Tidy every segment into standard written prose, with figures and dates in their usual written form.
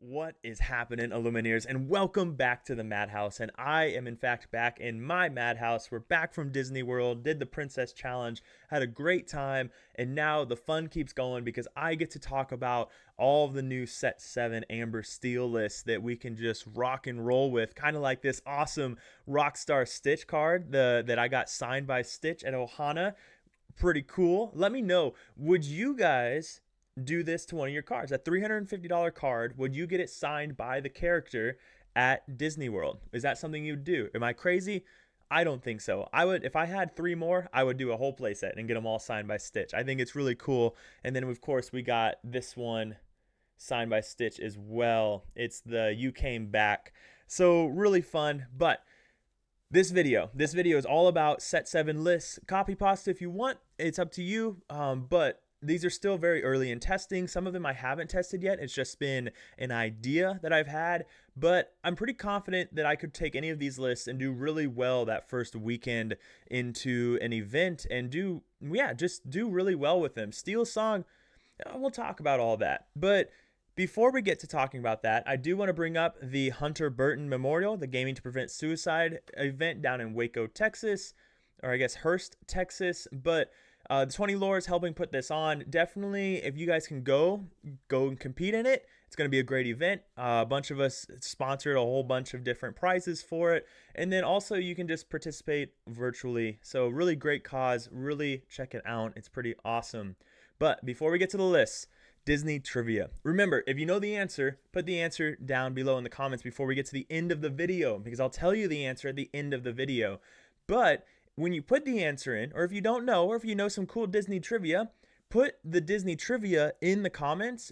What is happening, Illumineers, and welcome back to the Madhouse. And I am, in fact, back in my Madhouse. We're back from Disney World, did the Princess Challenge, had a great time, and now the fun keeps going because I get to talk about all of the new Set 7 Amber Steel lists that we can just rock and roll with, kind of like this awesome Rockstar Stitch card that I got signed by Stitch at Ohana. Pretty cool. Let me know, would you guys do this to one of your cards? That $350 card, would you get it signed by the character at Disney World? Is that something you'd do? Am I crazy? I don't think so. I would, if I had three more, I would do a whole playset and get them all signed by Stitch. I think it's really cool. And then of course we got this one signed by Stitch as well. It's the You Came Back. So really fun. But this video is all about Set 7 lists. Copy pasta if you want. It's up to you. But these are still very early in testing. Some of them I haven't tested yet. It's just been an idea that I've had, but I'm pretty confident that I could take any of these lists and do really well that first weekend into an event and just do really well with them. SteelSong, we'll talk about all that. But before we get to talking about that, I do want to bring up the Hunter Burton Memorial, the Gaming to Prevent Suicide event down in Waco, Texas, or I guess Hurst, Texas. But the 20 Lore is helping put this on. Definitely, if you guys can go and compete in it. It's going to be a great event. A bunch of us sponsored a whole bunch of different prizes for it. And then also you can just participate virtually. So really great cause. Really check it out. It's pretty awesome. But before we get to the list, Disney trivia. Remember, if you know the answer, put the answer down below in the comments before we get to the end of the video, because I'll tell you the answer at the end of the video. But when you put the answer in, or if you don't know, or if you know some cool Disney trivia, put the Disney trivia in the comments,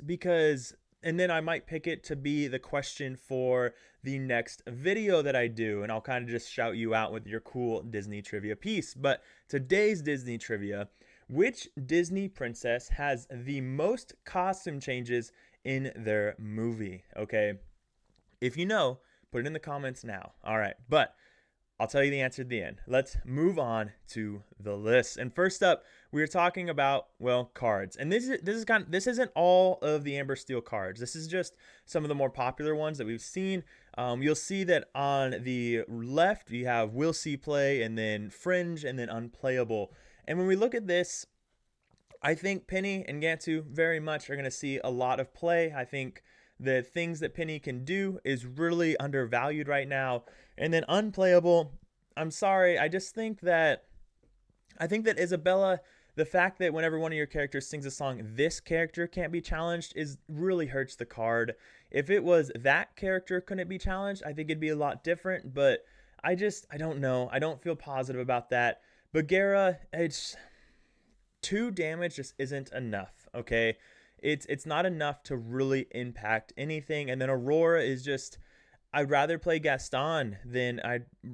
and then I might pick it to be the question for the next video that I do, and I'll kind of just shout you out with your cool Disney trivia piece. But today's Disney trivia: which Disney princess has the most costume changes in their movie? Okay, if you know, put it in the comments now. All right, but I'll tell you the answer at the end. Let's move on to the list. And first up, we are talking about, well, cards. And this isn't all of the Amber Steel cards. This is just some of the more popular ones that we've seen. You'll see that on the left you have We'll See Play, and then Fringe, and then Unplayable. And when we look at this, I think Penny and Gantu very much are going to see a lot of play. I think the things that Penny can do is really undervalued right now. And then Unplayable, I'm sorry, I think that Isabella, the fact that whenever one of your characters sings a song, this character can't be challenged really hurts the card. If it was that character couldn't be challenged, I think it'd be a lot different, but I don't know. I don't feel positive about that. Bagheera, it's 2 damage just isn't enough, okay? It's not enough to really impact anything. And then Aurora is just, I'd rather play Gaston than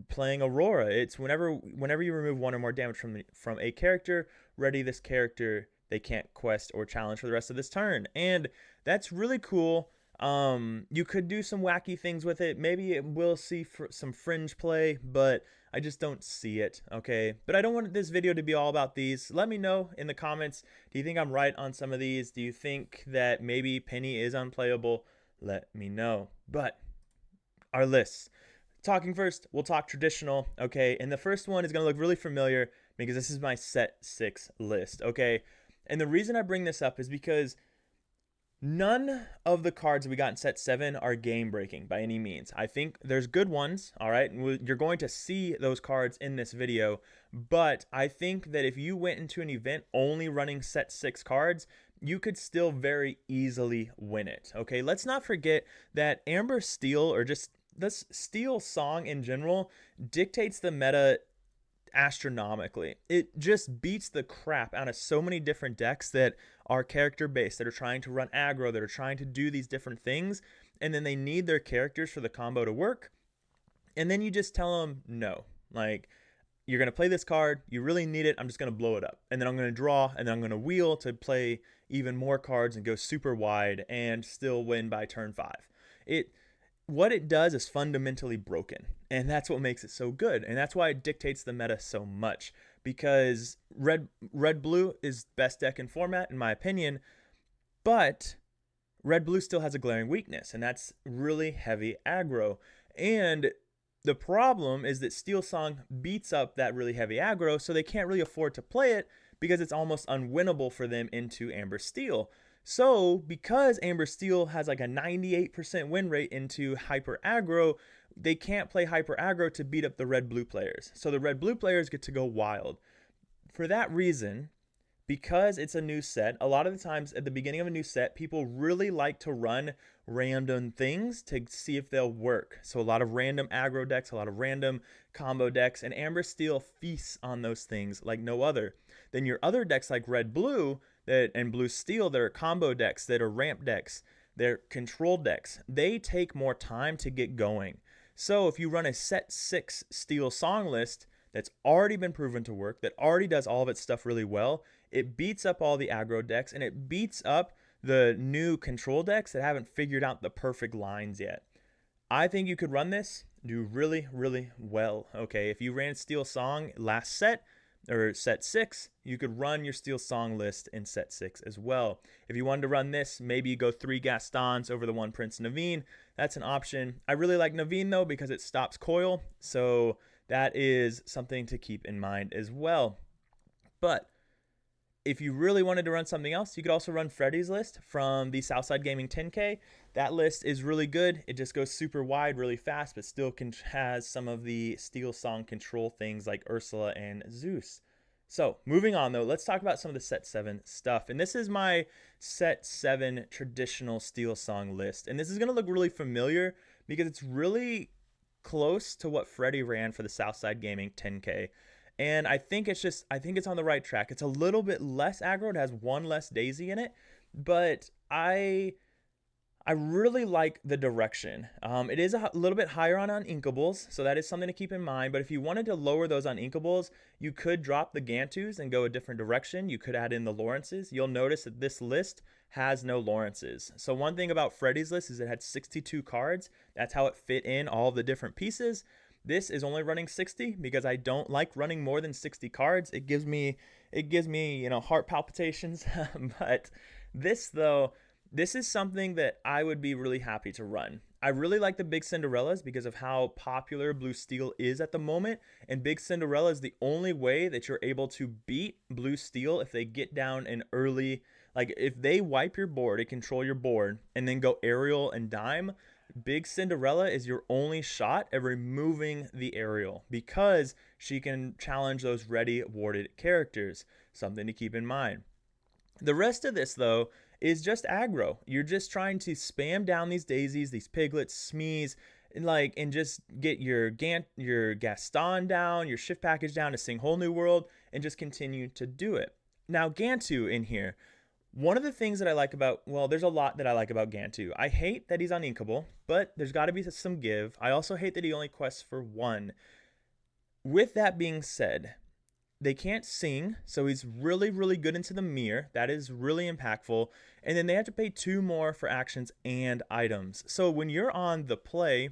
playing Aurora. It's whenever you remove 1 or more damage from a character, ready this character, they can't quest or challenge for the rest of this turn. And that's really cool. You could do some wacky things with it. Maybe it will see some Fringe play, but I just don't see it, okay? But I don't want this video to be all about these. Let me know in the comments, do you think I'm right on some of these? Do you think that maybe Penny is unplayable? Let me know. But our lists. Talking first, we'll talk traditional, okay? And the first one is going to look really familiar because this is my Set 6 list, okay? And the reason I bring this up is because none of the cards we got in Set 7 are game breaking by any means. I think there's good ones, all right? You're going to see those cards in this video, but I think that if you went into an event only running Set 6 cards, you could still very easily win it, okay? Let's not forget that Amber Steel, or just this SteelSong in general, dictates the meta astronomically. It just beats the crap out of so many different decks that are character based, that are trying to run aggro, that are trying to do these different things, and then they need their characters for the combo to work, and then you just tell them no, like, you're going to play this card, you really need it, I'm just going to blow it up, and then I'm going to draw, and then I'm going to wheel to play even more cards and go super wide and still win by turn 5. What it does is fundamentally broken, and that's what makes it so good, and that's why it dictates the meta so much, because red blue is best deck in format in my opinion, but Red Blue still has a glaring weakness, and that's really heavy aggro. And the problem is that SteelSong beats up that really heavy aggro, so they can't really afford to play it because it's almost unwinnable for them into Amber Steel. So because Amber Steel has like a 98% win rate into Hyper Aggro, they can't play Hyper Aggro to beat up the Red Blue players. So the Red Blue players get to go wild. For that reason, because it's a new set, a lot of the times at the beginning of a new set, people really like to run random things to see if they'll work. So a lot of random aggro decks, a lot of random combo decks, and Amber Steel feasts on those things like no other. Then your other decks like Red Blue and Blue Steel, that are combo decks, that are ramp decks, they're control decks. They take more time to get going. So if you run a set 6 SteelSong list that's already been proven to work, that already does all of its stuff really well, it beats up all the aggro decks, and it beats up the new control decks that haven't figured out the perfect lines yet. I think you could run this, do really, really well. Okay, if you ran SteelSong last set, or set 6, you could run your SteelSong list in set 6 as well. If you wanted to run this, maybe you go 3 Gastons over the 1 Prince Naveen. That's an option. I really like Naveen though because it stops coil, so that is something to keep in mind as well. But if you really wanted to run something else, you could also run Freddy's list from the Southside Gaming 10K. That list is really good. It just goes super wide really fast, but still has some of the SteelSong control things like Ursula and Zeus. So moving on though, let's talk about some of the set 7 stuff. And this is my set 7 traditional SteelSong list. And this is going to look really familiar because it's really close to what Freddy ran for the Southside Gaming 10K. And I think it's on the right track. It's a little bit less aggro. It has 1 less daisy in it, but I really like the direction. It is a little bit higher on uninkables, so that is something to keep in mind. But if you wanted to lower those uninkables, you could drop the Gantus and go a different direction. You could add in the Lawrences. You'll notice that this list has no Lawrences. So one thing about Freddy's list is it had 62 cards. That's how it fit in all the different pieces. This is only running 60 because I don't like running more than 60 cards. It gives me, heart palpitations. But this is something that I would be really happy to run. I really like the Big Cinderellas because of how popular Blue Steel is at the moment. And Big Cinderella is the only way that you're able to beat Blue Steel if they get down an early, like if they wipe your board and control your board and then go aerial and dime, Big Cinderella is your only shot at removing the aerial because she can challenge those ready warded characters. Something to keep in mind. The rest of this, though, is just aggro. You're just trying to spam down these daisies, these piglets, Smees, and just get your Gaston down, your shift package down to sing Whole New World, and just continue to do it. Now, Gantu in here. One of the things that I like there's a lot that I like about Gantu. I hate that he's uninkable, but there's got to be some give. I also hate that he only quests for 1. With that being said, they can't sing, so he's really, really good into the mirror. That is really impactful. And then they have to pay 2 more for actions and items. So when you're on the play,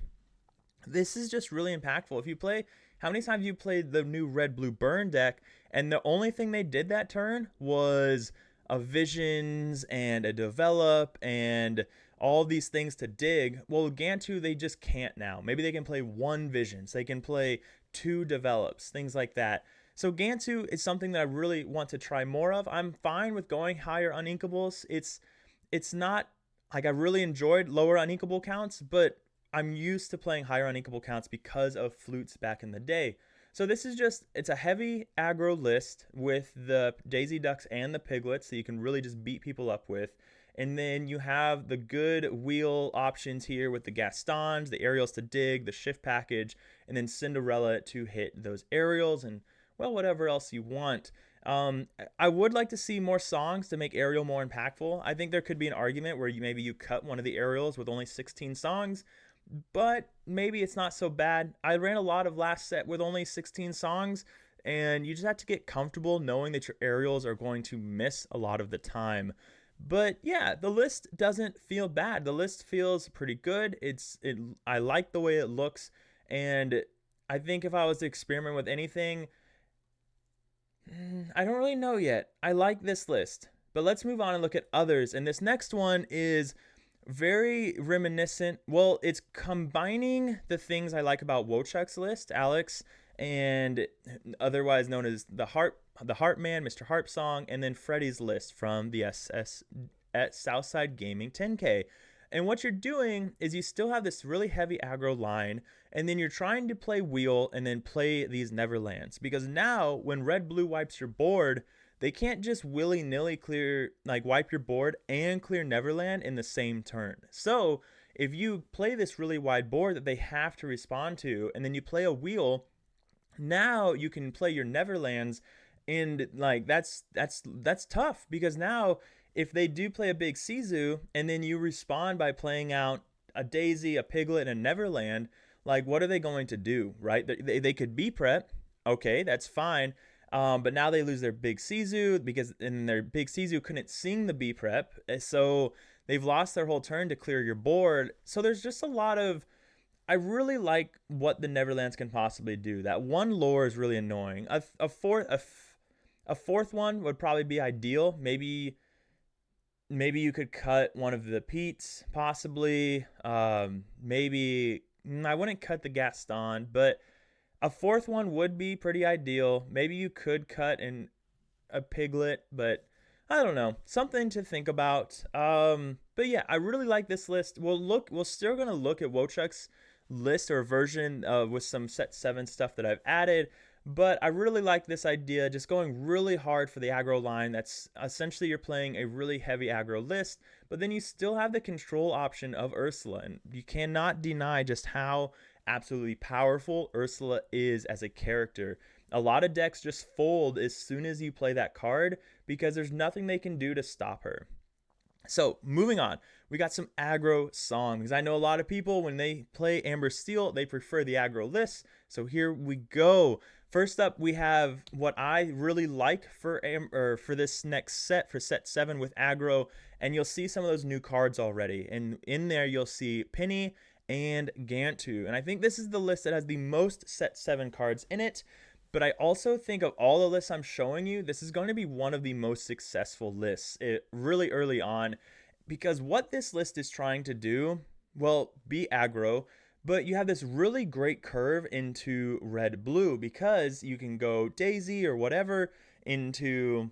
this is just really impactful. If you play, how many times you played the new Red Blue Burn deck, and the only thing they did that turn was a Visions and a Develop and all these things to dig. Well, Gantu, they just can't now. Maybe they can play 1 Visions. They can play 2 Develops, things like that. So Gantu is something that I really want to try more of. I'm fine with going higher uninkables. It's not like I really enjoyed lower uninkable counts, but I'm used to playing higher uninkable counts because of flutes back in the day. So this is it's a heavy aggro list with the Daisy Ducks and the Piglets that you can really just beat people up with. And then you have the good wheel options here with the Gastons, the aerials to dig, the shift package, and then Cinderella to hit those aerials and, well, whatever else you want. I would like to see more songs to make aerial more impactful. I think there could be an argument where maybe you cut one of the aerials with only 16 songs, but maybe it's not so bad. I ran a lot of last set with only 16 songs, and you just have to get comfortable knowing that your aerials are going to miss a lot of the time. But yeah, the list doesn't feel bad. The list feels pretty good. I like the way it looks, and I think if I was to experiment with anything, I don't really know yet. I like this list, but let's move on and look at others. And this next one is Very reminiscent. Well, it's combining the things I like about Wochuk's list, Alex, and otherwise known as the Heart Man, Mr. Harp Song, and then Freddy's list from the SS at Southside Gaming 10K. And what you're doing is you still have this really heavy aggro line, and then you're trying to play wheel and then play these Neverlands. Because now, when red blue wipes your board, they can't just willy nilly clear, like wipe your board and clear Neverland in the same turn. So if you play this really wide board that they have to respond to, and then you play a wheel, now you can play your Neverlands, and like that's tough because now if they do play a big Sisu and then you respond by playing out a Daisy, a Piglet, and a Neverland, like what are they going to do, right? They could be prep, okay, that's fine. But now they lose their big Sisu because in their big Sisu couldn't sing the B prep, so they've lost their whole turn to clear your board. So there's just a lot of I really like what the Neverlands can possibly do. That one lore is really annoying. A fourth one would probably be ideal. Maybe you could cut one of the Pete's, possibly. Maybe I wouldn't cut the Gaston, but a fourth one would be pretty ideal. Maybe you could cut in a Piglet, but I don't know. Something to think about. But yeah, I really like this list. We're still gonna look at Wochuk's list or version with some set 7 stuff that I've added. But I really like this idea, just going really hard for the aggro line. That's essentially you're playing a really heavy aggro list, but then you still have the control option of Ursula. And you cannot deny just how absolutely powerful Ursula is as a character. A lot of decks just fold as soon as you play that card because there's nothing they can do to stop her. So moving on, we got some aggro song because I know a lot of people when they play Amber Steel, they prefer the aggro list. So here we go. First up, we have what I really like for this next set, for set 7 with aggro, and you'll see some of those new cards already. And in there, you'll see Penny and Gantu. And I think this is the list that has the most set 7 cards in it. But I also think of all the lists I'm showing you, this is going to be one of the most successful lists really early on. Because what this list is trying to do, well, be aggro, but you have this really great curve into red-blue because you can go Daisy or whatever into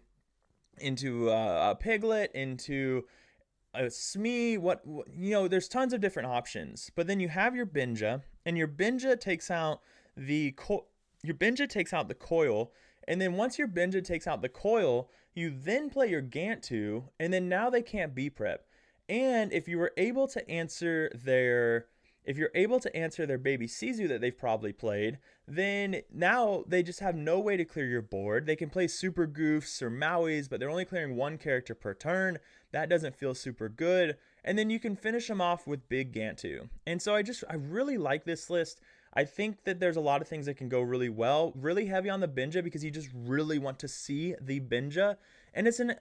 a Piglet, into a Smee, there's tons of different options. But then you have your Binja, and your Binja takes out the coil, and then once your Binja takes out the coil, you then play your Gantu, and then now they can't be prep. And if you were able to answer their baby Sisu that they've probably played, then now they just have no way to clear your board. They can play Super Goofs or Mauis, but they're only clearing one character per turn. That doesn't feel super good. And then you can finish them off with Big Gantu. And so I really like this list. I think that there's a lot of things that can go really well. Really heavy on the Binja because you just really want to see the Binja. And it's an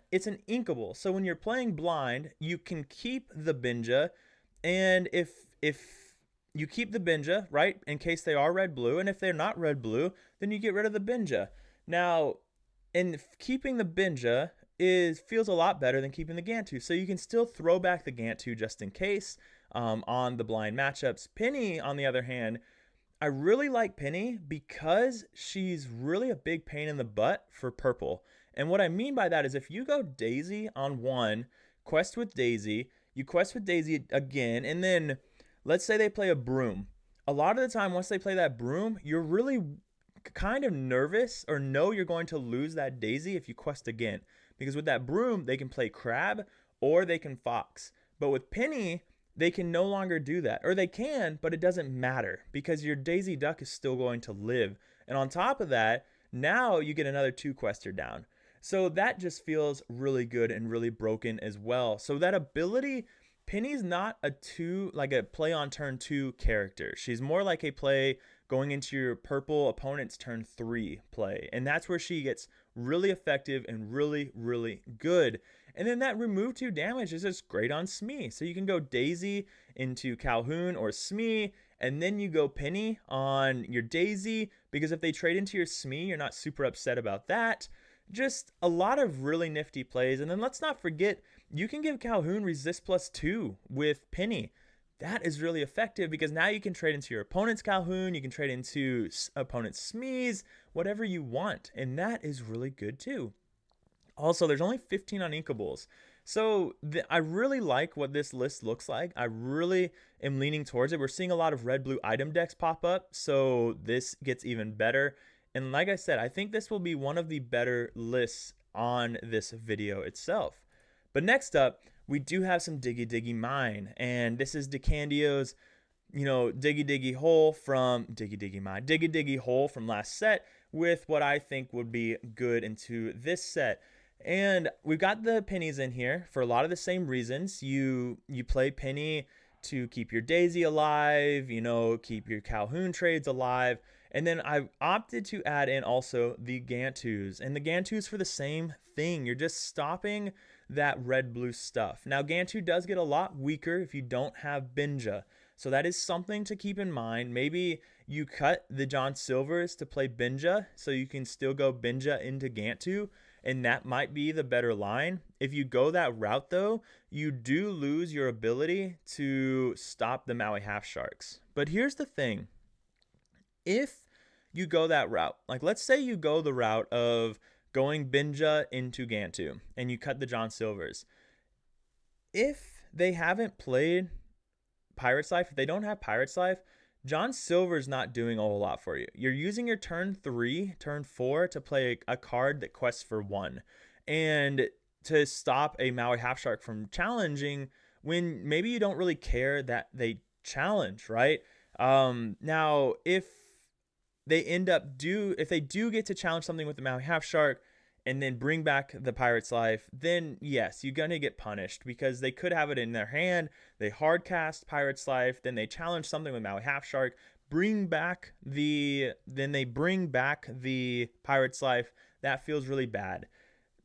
inkable. So when you're playing blind, you can keep the Binja. And if you keep the Binja, right, in case they are red-blue, and if they're not red-blue, then you get rid of the Binja. Now, keeping the Binja feels a lot better than keeping the Gantu. So you can still throw back the Gantu just in case on the blind matchups. Penny, on the other hand, I really like Penny because she's really a big pain in the butt for purple. And what I mean by that is if you go Daisy on 1, quest with Daisy, you quest with Daisy again, and then let's say they play a Broom. A lot of the time, once they play that Broom, you're really kind of nervous or know you're going to lose that Daisy if you quest again. Because with that Broom, they can play Crab or they can Fox. But with Penny, they can no longer do that. Or they can, but it doesn't matter because your Daisy Duck is still going to live. And on top of that, now you get another 2 quester down. So that just feels really good and really broken as well. So that ability, Penny's not a play on turn 2 character. She's more like a play going into your purple opponent's turn 3 play. And that's where she gets really effective and really, really good. And then that remove 2 damage is just great on Smee. So you can go Daisy into Calhoun or Smee, and then you go Penny on your Daisy, because if they trade into your Smee, you're not super upset about that. Just a lot of really nifty plays. And then let's not forget, you can give Calhoun resist +2 with Penny. That is really effective because now you can trade into your opponent's Calhoun, you can trade into opponent's Smees, whatever you want, and that is really good too. Also, there's only 15 uninkables. So I really like what this list looks like. I really am leaning towards it. We're seeing a lot of red-blue item decks pop up, so this gets even better. And like I said, I think this will be one of the better lists on this video itself. But next up, we do have some Diggy Diggy Mine, and this is DeCandio's, Diggy Diggy Hole from Diggy Diggy Mine, Diggy Diggy Hole from last set with what I think would be good into this set. And we've got the pennies in here for a lot of the same reasons. You play penny to keep your Daisy alive, keep your Calhoun trades alive. And then I opted to add in also the Gantus. And the Gantus for the same thing. You're just stopping that red-blue stuff. Now, Gantu does get a lot weaker if you don't have Binja. So that is something to keep in mind. Maybe you cut the John Silvers to play Binja so you can still go Binja into Gantu. And that might be the better line. If you go that route, though, you do lose your ability to stop the Maui Half Sharks. But here's the thing. If you go that route, like let's say you go the route of going Binja into Gantu and you cut the John Silvers. If they haven't played Pirate's Life, if they don't have Pirate's Life, John Silver's not doing a whole lot for you. You're using your turn 3, turn 4 to play a card that quests for 1. And to stop a Maui Half Shark from challenging when maybe you don't really care that they challenge, right? Now, if they do get to challenge something with the Maui Half Shark and then bring back the Pirate's Life, then yes, you're going to get punished because they could have it in their hand. They hard cast Pirate's Life, then they challenge something with Maui Half Shark, then they bring back the Pirate's Life. That feels really bad.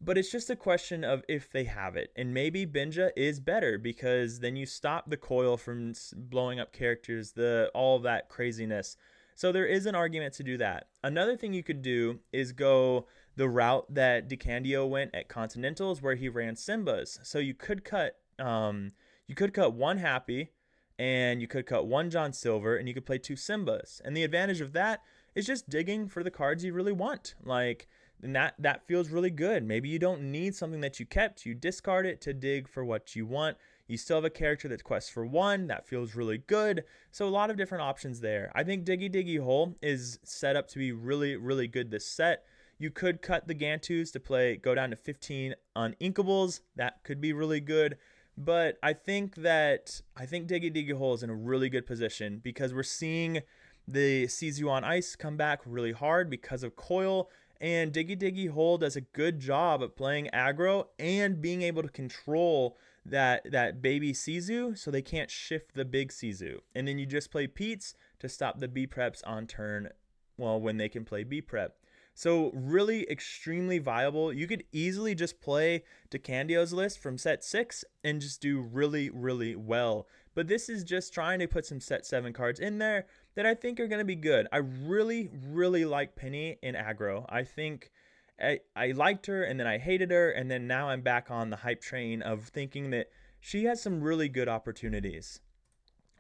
But it's just a question of if they have it. And maybe Binja is better because then you stop the coil from blowing up characters, all of that craziness. So there is an argument to do that. Another thing you could do is go the route that DeCandio went at Continentals, where he ran Simbas. So you could cut one Happy, and you could cut one John Silver, and you could play 2 Simbas. And the advantage of that is just digging for the cards you really want. And that feels really good. Maybe you don't need something that you kept. You discard it to dig for what you want. You still have a character that's quests for 1. That feels really good. So a lot of different options there. I think Diggy Diggy Hole is set up to be really, really good this set. You could cut the Gantus to go down to 15 Uninkables. That could be really good. But I think Diggy Diggy Hole is in a really good position because we're seeing the Sisu on Ice come back really hard because of Coil. And Diggy Diggy Hole does a good job of playing aggro and being able to control that baby Sisu so they can't shift the big Sisu. And then you just play Pete's to stop the B preps on turn, when they can play B prep. So really extremely viable. You could easily just play DeCandio's list from set 6 and just do really, really well. But this is just trying to put some set 7 cards in there that I think are going to be good. I really, really like Penny in aggro. I think I liked her and then I hated her. And then now I'm back on the hype train of thinking that she has some really good opportunities.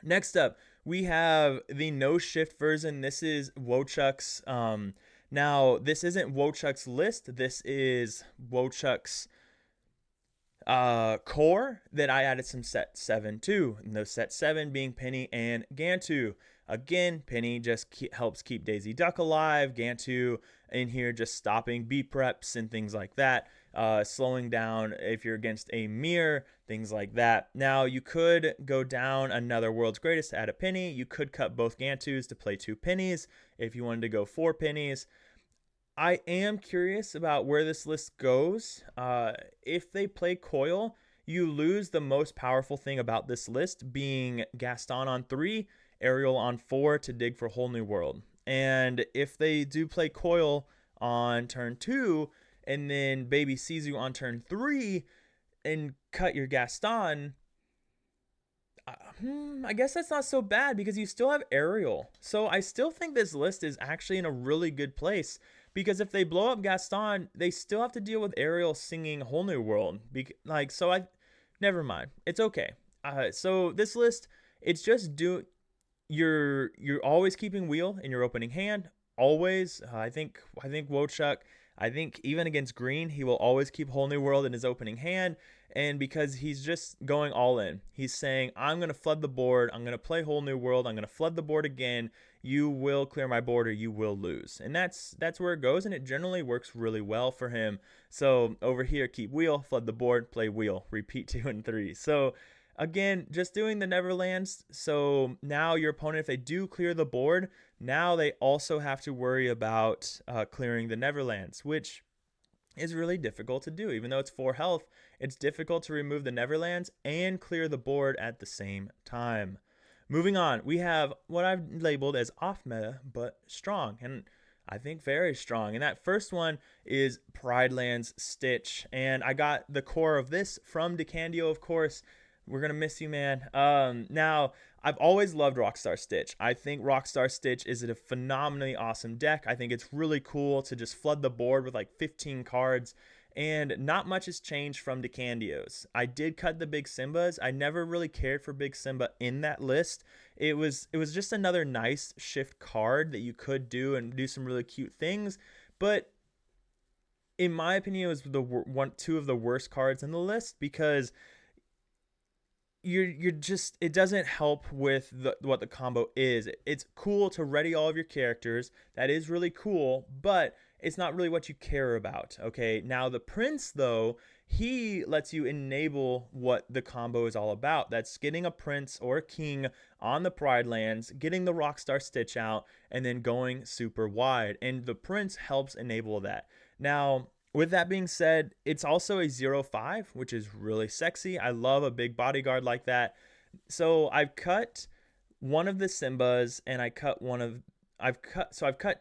Next up, we have the no shift version. This is Wochuk's. Now, this isn't Wochuk's list. This is Wochuk's core that I added some set 7 to. And those set 7 being Penny and Gantu. Again, Penny just helps keep Daisy Duck alive. Gantu in here just stopping B preps and things like that. Slowing down if you're against a mirror, things like that. Now, you could go down another World's Greatest to add a Penny. You could cut both Gantus to play 2 pennies if you wanted to go 4 pennies. I am curious about where this list goes. If they play Coil, you lose the most powerful thing about this list being Gaston on 3, Ariel on 4 to dig for Whole New World. And if they do play Coil on turn 2 and then Baby Sisu on turn 3 and cut your Gaston, I guess that's not so bad because you still have Ariel. So I still think this list is actually in a really good place because if they blow up Gaston, they still have to deal with Ariel singing Whole New World. Never mind. It's okay. So this list, it's just you're always keeping wheel in your opening hand. Always. I think Wochuk. I think even against green, he will always keep Whole New World in his opening hand. And because he's just going all in, he's saying, I'm going to flood the board. I'm going to play Whole New World. I'm going to flood the board again. You will clear my board or you will lose. And that's where it goes. And it generally works really well for him. So over here, keep wheel, flood the board, play wheel, repeat 2 and 3. So again, just doing the Neverlands. So now your opponent, if they do clear the board, now they also have to worry about clearing the Neverlands, which is really difficult to do. Even though it's 4 health, it's difficult to remove the Neverlands and clear the board at the same time. Moving on, we have what I've labeled as off meta, but strong, and I think very strong. And that first one is Pridelands Stitch. And I got the core of this from DeCandio, of course. We're going to miss you, man. Now, I've always loved Rockstar Stitch. I think Rockstar Stitch is a phenomenally awesome deck. I think it's really cool to just flood the board with like 15 cards. And not much has changed from DeCandio's. I did cut the Big Simbas. I never really cared for Big Simba in that list. It was just another nice shift card that you could do and do some really cute things. But in my opinion, it was two of the worst cards in the list because you're just, it doesn't help with what the combo is. It's cool to ready all of your characters. That is really cool, but it's not really what you care about. Okay, now the Prince, though, he lets you enable what the combo is all about. That's getting a Prince or a King on the Pride Lands, getting the Rockstar Stitch out, and then going super wide. And the Prince helps enable that. Now, with that being said, it's also a 0-5, which is really sexy. I love a big bodyguard like that. So I've cut one of the Simbas, and I've cut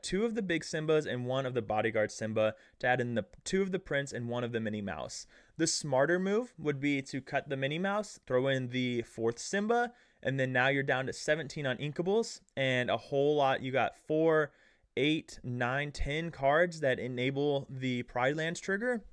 2 of the big Simbas and 1 of the bodyguard Simba to add in the 2 of the Prince and 1 of the Minnie Mouse. The smarter move would be to cut the Minnie Mouse, throw in the 4th Simba, and then now you're down to 17 on Inkables and a whole lot. You got 4, 8, 9, 10 cards that enable the Pride Lands trigger.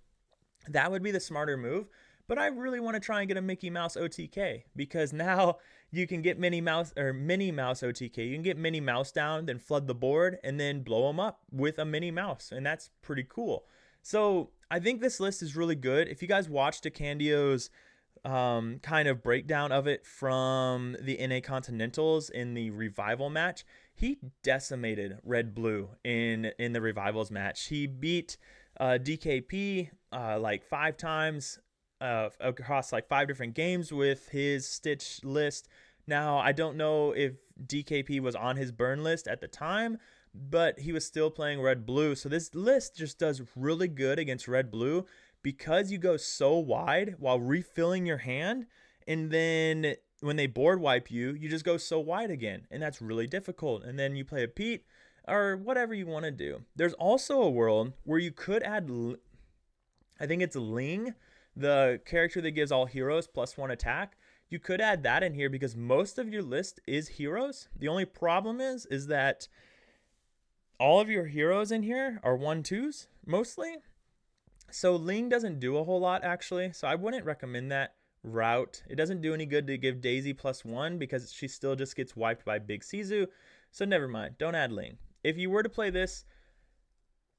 That would be the smarter move. But I really want to try and get a Mickey Mouse OTK because now you can get Minnie Mouse OTK. You can get Minnie Mouse down, then flood the board, and then blow them up with a Minnie Mouse, and that's pretty cool. So I think this list is really good. If you guys watched DeCandio's kind of breakdown of it from the NA Continentals in the Revival match, he decimated Red Blue in the Revivals match. He beat DKP like 5 times. Across like 5 different games with his Stitch list. Now, I don't know if DKP was on his burn list at the time, but he was still playing Red Blue. So this list just does really good against Red Blue because you go so wide while refilling your hand. And then when they board wipe you, you just go so wide again. And that's really difficult. And then you play a Pete or whatever you want to do. There's also a world where you could add, I think it's Ling, the character that gives all heroes +1 attack. You could add that in here because most of your list is heroes. The only problem is that all of your heroes in here are 1/2s mostly. So Ling doesn't do a whole lot actually. So I wouldn't recommend that route. It doesn't do any good to give Daisy +1 because she still just gets wiped by Big Sizu. So never mind. Don't add Ling. If you were to play this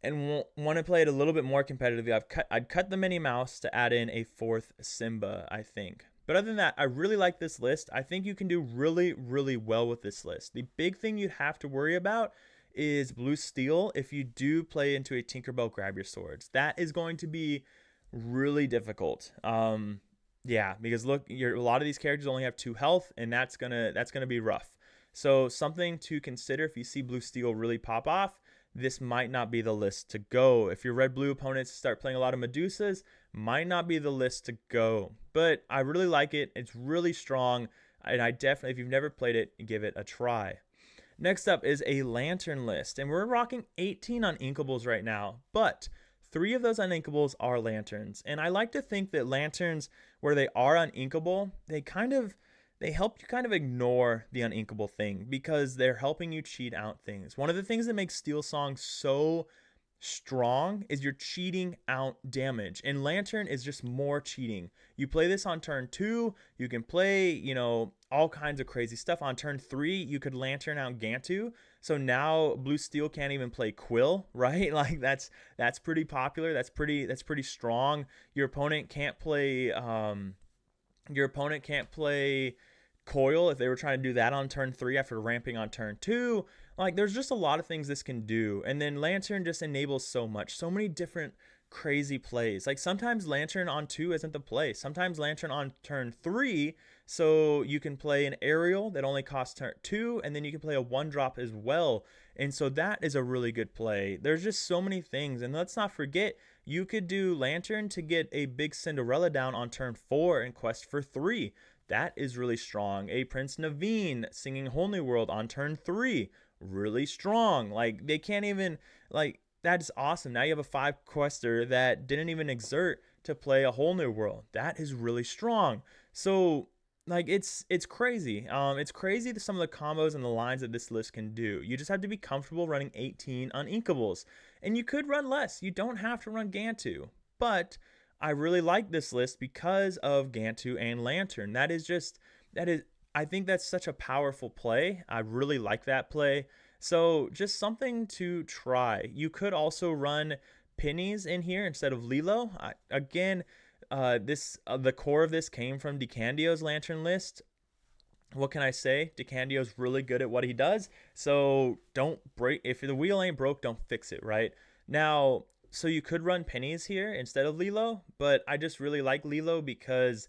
and want to play it a little bit more competitively, I'd cut the Minnie Mouse to add in a 4th Simba, I think. But other than that, I really like this list. I think you can do really, really well with this list. The big thing you'd have to worry about is blue steel if you do play into a Tinkerbell Grab Your Swords. That is going to be really difficult. Yeah, because look, a lot of these characters only have 2 health, and that's gonna be rough. So something to consider if you see blue steel really pop off, this might not be the list to go. If your red-blue opponents start playing a lot of Medusas, might not be the list to go. But I really like it. It's really strong, and I definitely, if you've never played it, give it a try. Next up is a Lantern list, and we're rocking 18 on Inkables right now, but 3 of those Uninkables are Lanterns. And I like to think that Lanterns, where they are uninkable, they help you kind of ignore the uninkable thing because they're helping you cheat out things. One of the things that makes SteelSong so strong is you're cheating out damage, and Lantern is just more cheating. You play this on turn 2, you can play, all kinds of crazy stuff. On turn 3, you could Lantern out Gantu, so now blue steel can't even play Quill, right? Like that's pretty popular. That's pretty strong. Your opponent can't play Coil if they were trying to do that on turn 3 after ramping on turn 2. Like, there's just a lot of things this can do. And then Lantern just enables so much, so many different crazy plays. Like, sometimes Lantern on 2 isn't the play. Sometimes Lantern on turn 3, so you can play an aerial that only costs turn 2, and then you can play a 1-drop as well. And so that is a really good play. There's just so many things. And let's not forget, you could do Lantern to get a big Cinderella down on turn 4 and quest for 3. That is really strong. A Prince Naveen singing Whole New World on turn 3. Really strong. Like, they can't even, like, that is awesome. Now you have a 5 quester that didn't even exert to play a Whole New World. That is really strong. So, like, it's crazy. It's crazy some of the combos and the lines that this list can do. You just have to be comfortable running 18 Uninkables. And you could run less. You don't have to run Gantu. But I really like this list because of Gantu and Lantern. I think that's such a powerful play. I really like that play. So just something to try. You could also run pennies in here instead of Lilo. The core of this came from DeCandio's Lantern list. What can I say? DeCandio's really good at what he does. So don't break. If the wheel ain't broke, don't fix it, right? Now, so you could run pennies here instead of Lilo, but I just really like Lilo because,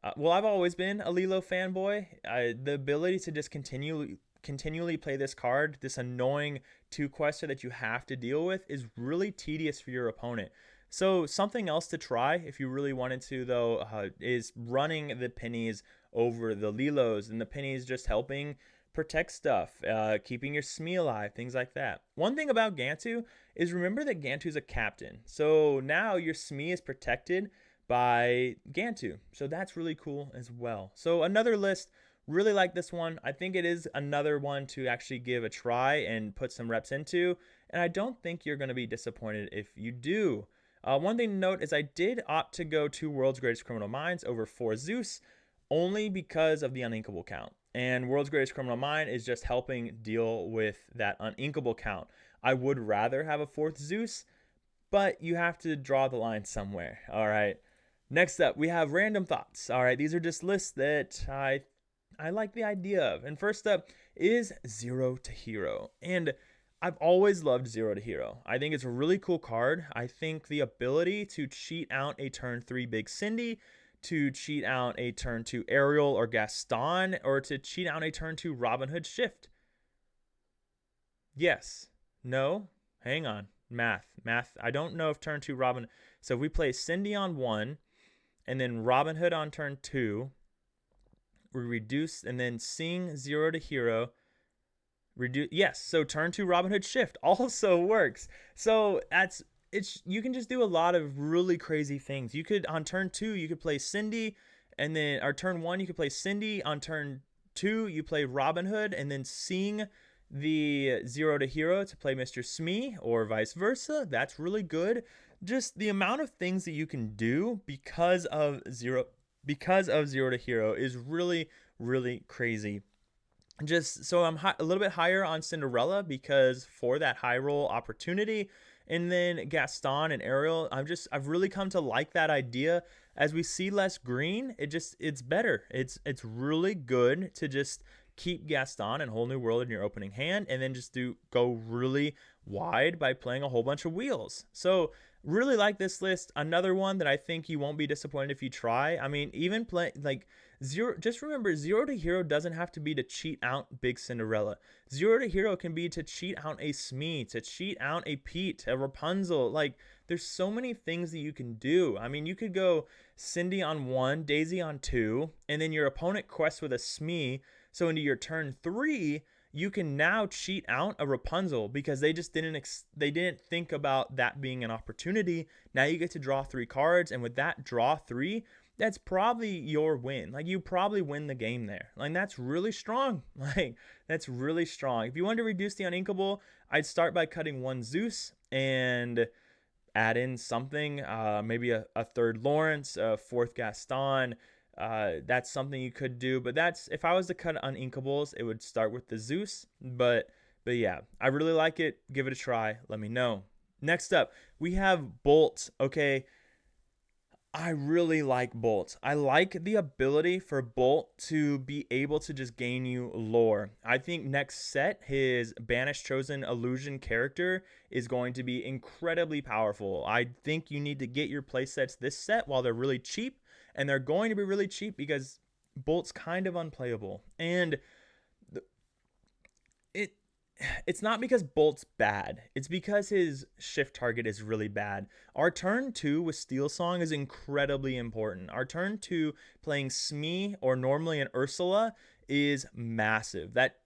I've always been a Lilo fanboy. The ability to just continually play this card, this annoying 2-quester that you have to deal with, is really tedious for your opponent. So something else to try if you really wanted to, though, is running the pennies over the Lilos, and the pennies just helping protect stuff, keeping your Smee alive, things like that. One thing about Gantu is remember that Gantu's a captain. So now your Smee is protected by Gantu. So that's really cool as well. So another list, really like this one. I think it is another one to actually give a try and put some reps into. And I don't think you're going to be disappointed if you do. One thing to note is I did opt to go 2 World's Greatest Criminal Minds over 4 Zeus only because of the uninkable count. And World's Greatest Criminal Mind is just helping deal with that uninkable count. I would rather have a 4th Zeus, but you have to draw the line somewhere. All right. Next up, we have Random Thoughts. All right. These are just lists that I like the idea of. And first up is Zero to Hero. And I've always loved Zero to Hero. I think it's a really cool card. I think the ability to cheat out a turn 3 Big Cindy, to cheat out a turn 2 Ariel or Gaston, or to cheat out a turn 2 Robin Hood Shift. Yes. No. Hang on. Math. I don't know if turn 2 Robin. So if we play Cindy on 1, and then Robin Hood on turn 2, we reduce, and then sing Zero to Hero. Yes, so turn 2 Robin Hood Shift also works. So you can just do a lot of really crazy things. You could, on turn 2, you could play Cindy, and then, or turn 1, you could play Cindy. On turn 2, you play Robin Hood, and then sing the Zero to Hero to play Mr. Smee, or vice versa. That's really good. Just the amount of things that you can do because of Zero to Hero is really, really crazy. Just so I'm a little bit higher on Cinderella because for that high roll opportunity. And then Gaston and Ariel, I've really come to like that idea. As we see less green, it's better. It's really good to just keep Gaston and Whole New World in your opening hand, and then just go really wide by playing a whole bunch of wheels. So really like this list. Another one that I think you won't be disappointed if you try. I mean, even play like Zero. Just remember, Zero to Hero doesn't have to be to cheat out Big Cinderella. Zero to Hero can be to cheat out a Smee, to cheat out a Pete, a Rapunzel. Like, there's so many things that you can do. I mean, you could go Cindy on 1, Daisy on 2, and then your opponent quests with a Smee. So into your turn 3, you can now cheat out a Rapunzel because they just didn't think about that being an opportunity. Now you get to draw 3 cards, and with that draw 3, that's probably your win. Like, you probably win the game there. Like, that's really strong. Like, that's really strong. If you wanted to reduce the uninkable, I'd start by cutting one Zeus and add in something, maybe a third Lawrence, a fourth Gaston. That's something you could do. But that's, if I was to cut uninkables, it would start with the Zeus. But yeah, I really like it. Give it a try. Let me know. Next up, we have Bolt. Okay, I really like Bolt. I like the ability for Bolt to be able to just gain you lore. I think next set, his Banished Chosen Illusion character is going to be incredibly powerful. I think you need to get your playsets this set while they're really cheap, and they're going to be really cheap because Bolt's kind of unplayable. And it it's not because Bolt's bad. It's because his shift target is really bad. Our turn 2 with SteelSong is incredibly important. Our turn 2 playing Smee or normally an Ursula is massive. That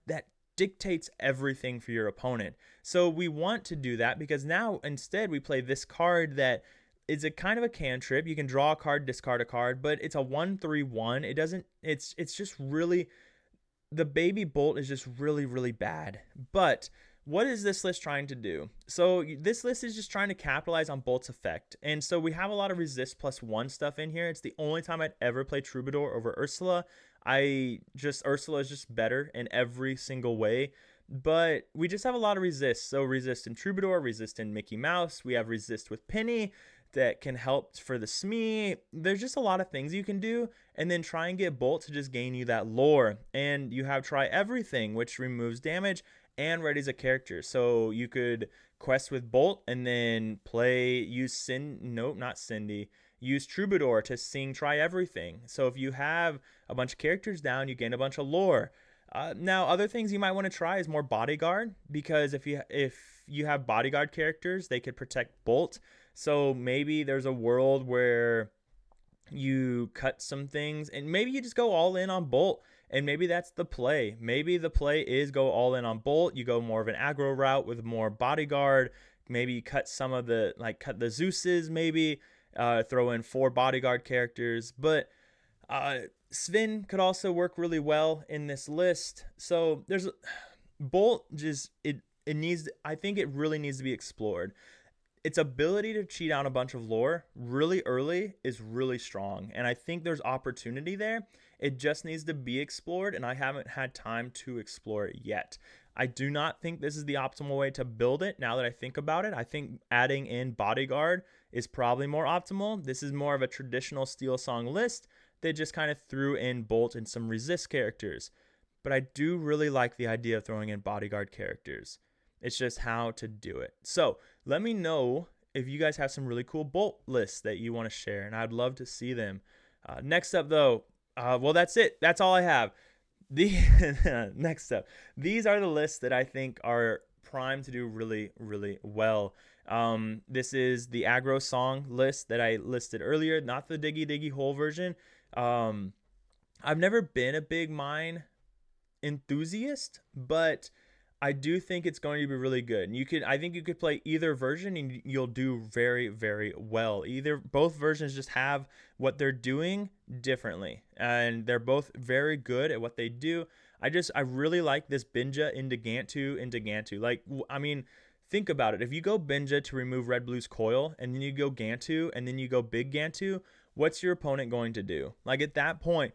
dictates everything for your opponent. So we want to do that because now instead we play this card that is a kind of a cantrip. You can draw a card, discard a card, but it's a 1/3/1. It doesn't it's just really, the baby Bolt is just really, really bad. But what is this list trying to do? So this list is just trying to capitalize on Bolt's effect. And so we have a lot of resist +1 stuff in here. It's the only time I'd ever play Troubadour over Ursula. Ursula is just better in every single way. But we just have a lot of resist. So resist in Troubadour, resist in Mickey Mouse. We have resist with Penny that can help for the Smee. There's just a lot of things you can do, and then try and get Bolt to just gain you that lore. And you have Try Everything, which removes damage and readies a character. So you could quest with Bolt and then use Troubadour to sing Try Everything. So if you have a bunch of characters down, you gain a bunch of lore. Now, other things you might want to try is more Bodyguard, because if you have Bodyguard characters, they could protect Bolt. So maybe there's a world where you cut some things and maybe you just go all in on Bolt, and maybe that's the play. Maybe the play is go all in on Bolt. You go more of an aggro route with more Bodyguard. Maybe you cut some of the, cut the Zeuses, maybe throw in 4 Bodyguard characters. But Sven could also work really well in this list. So there's Bolt, I think it really needs to be explored. Its ability to cheat out a bunch of lore really early is really strong, and I think there's opportunity there. It just needs to be explored, and I haven't had time to explore it yet. I do not think this is the optimal way to build it now that I think about it. I think adding in Bodyguard is probably more optimal. This is more of a traditional SteelSong list that just kind of threw in Bolt and some resist characters. But I do really like the idea of throwing in Bodyguard characters. It's just how to do it. So let me know if you guys have some really cool Bolt lists that you want to share, and I'd love to see them. Next up, though, well, that's it. That's all I have. Next up, these are the lists that I think are primed to do really, really well. This is the Aggro song list that I listed earlier, not the Diggy Hole version. I've never been a big mine enthusiast, but I do think it's going to be really good. And I think you could play either version and you'll do very, very well. Both versions just have what they're doing differently, and they're both very good at what they do. I really like this Binja into Gantu. Think about it. If you go Binja to remove Red Blue's coil, and then you go Gantu, and then you go Big Gantu, what's your opponent going to do? At that point,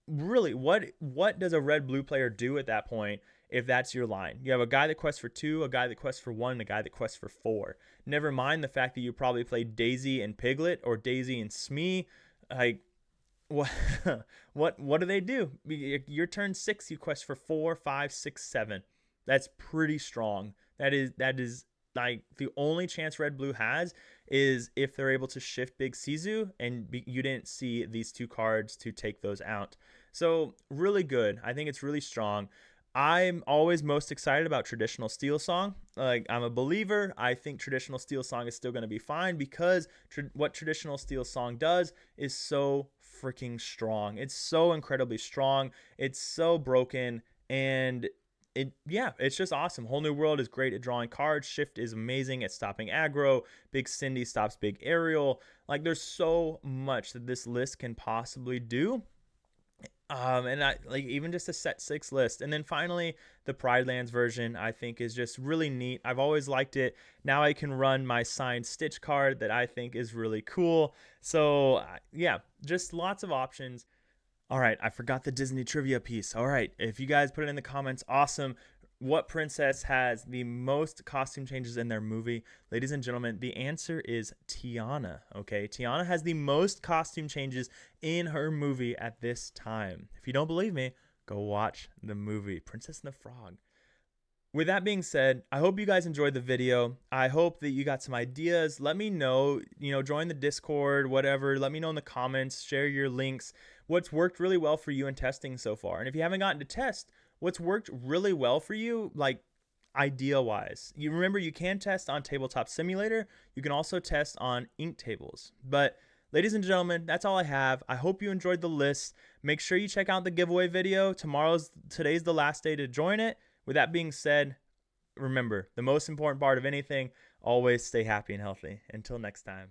really, what does a Red Blue player do at that point? If that's your line, you have a guy that quests for 2, a guy that quests for 1, and a guy that quests for 4. Never mind the fact that you probably played Daisy and Piglet or Daisy and Smee. What do they do? Your turn 6, you quest for 4, 5, 6, 7. That's pretty strong. That is the only chance Red Blue has is if they're able to shift Big Sizu, and you didn't see these 2 cards to take those out. So really good. I think it's really strong. I'm always most excited about traditional SteelSong. I'm a believer. I think traditional SteelSong is still going to be fine because what traditional SteelSong does is so freaking strong. It's so incredibly strong. It's so broken, and Yeah, it's just awesome. Whole New World is great at drawing cards. Shift is amazing at stopping aggro. Big Cindy stops Big Ariel. Like, there's so much that this list can possibly do. And I like even just a set 6 list. And then finally, the pridelands version I think is just really neat. I've always liked it. Now I can run my signed Stitch card that I think is really cool. So yeah, just lots of options. All right, I forgot the Disney trivia piece. All right, if you guys put it in the comments, awesome. What princess has the most costume changes in their movie? Ladies and gentlemen, the answer is Tiana, okay? Tiana has the most costume changes in her movie at this time. If you don't believe me, go watch the movie Princess and the Frog. With that being said, I hope you guys enjoyed the video. I hope that you got some ideas. Let me know, join the Discord, whatever. Let me know in the comments, share your links, what's worked really well for you in testing so far. And if you haven't gotten to test, what's worked really well for you, like idea-wise. You remember you can test on Tabletop Simulator. You can also test on ink tables. But ladies and gentlemen, that's all I have. I hope you enjoyed the list. Make sure you check out the giveaway video. Today's the last day to join it. With that being said, remember, the most important part of anything, always stay happy and healthy. Until next time.